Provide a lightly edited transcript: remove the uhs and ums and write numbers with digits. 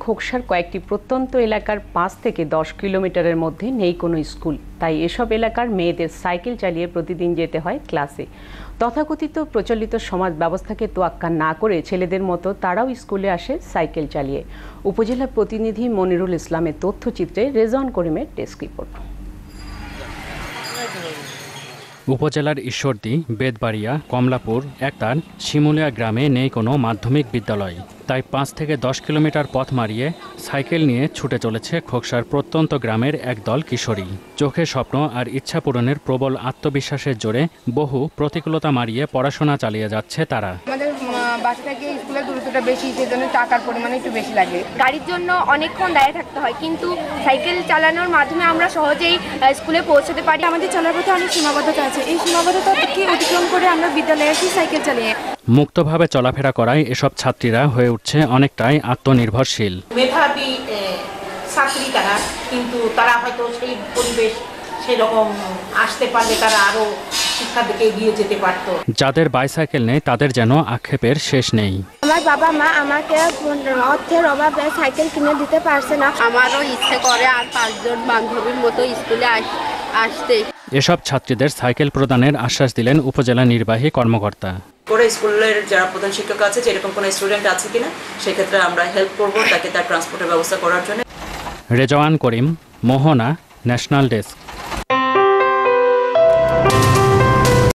খোকসার কয়েকটি প্রত্যন্ত এলাকার 5 থেকে 10 কিলোমিটারের মধ্যে নেই কোনো স্কুল। তাই এসব এলাকার মেয়েদের সাইকেল চালিয়ে প্রতিদিন যেতে হয় ক্লাসে। তথাকথিত প্রচলিত সমাজ ব্যবস্থাকে তোয়াক্কা না করে ছেলেদের মতো তারাও স্কুলে আসে সাইকেল চালিয়ে। উপজেলা প্রতিনিধি মনিরুল ইসলামের তথ্যচিত্রে রেজওয়ান করিমের ডেস্ক রিপোর্ট। উপজেলার ঈশ্বরদী, বেদবাড়িয়া, কমলাপুর, একতার, শিমুলিয়া গ্রামে নেই কোনো মাধ্যমিক বিদ্যালয়। তাই 5 থেকে 10 কিলোমিটার পথ মারিয়ে সাইকেল নিয়ে ছুটে চলেছে খোকসার প্রত্যন্ত গ্রামের একদল কিশোরী। চোখে স্বপ্ন আর ইচ্ছা পূরণের প্রবল আত্মবিশ্বাসের জোরে বহু প্রতিকূলতা মারিয়ে পড়াশোনা চালিয়ে যাচ্ছে তারা। আমাদের বাসা থেকে স্কুলের দূরত্বটা বেশি, সেজন্য টাকার পরিমাণ একটু বেশি লাগে। গাড়ির জন্য অনেকক্ষণ দাঁড়িয়ে থাকতে হয়, কিন্তু সাইকেল চালানোর মাধ্যমে আমরা সহজেই স্কুলে পৌঁছতে পারি। আমাদের চলার পথে অনেক সীমাবদ্ধতা আছে, এই সীমাবদ্ধতাকে অতিক্রম করে আমরা বিদ্যালয়ে আসি সাইকেল চালিয়ে। মুক্তভাবে চলাফেরা করায় এসব ছাত্রীরা হয়ে উঠছে অনেকটাই আত্মনির্ভরশীল। মেধাবী ছাত্রী তারা, কিন্তু তারা হয়তো সেই পরিবেশ সেরকম আসতে পারলে তারা আরো শিক্ষার দিকে এগিয়ে যেতে পারত। যাদের বাইসাইকেল নেই তাদের যেন আক্ষেপের শেষ নেই। আমার বাবা মা আমাকে অর্থের অভাবে সাইকেল কিনে দিতে পারছে না। আমারও ইচ্ছে করে আর 5 জন বান্ধবীর মতো স্কুলে আসতে। এসব ছাত্রীদের সাইকেল প্রদানের আশ্বাস দিলেন উপজেলা নির্বাহী কর্মকর্তা। করে স্কুলের যারা প্রধান শিক্ষক আছে, যেরকম কোনো স্টুডেন্ট আছে কিনা সেক্ষেত্রে আমরা হেল্প করব তাকে তার ট্রান্সপোর্টের ব্যবস্থা করার জন্য। রেজওয়ান করিম, মোহনা, ন্যাশনাল ডেস্ক।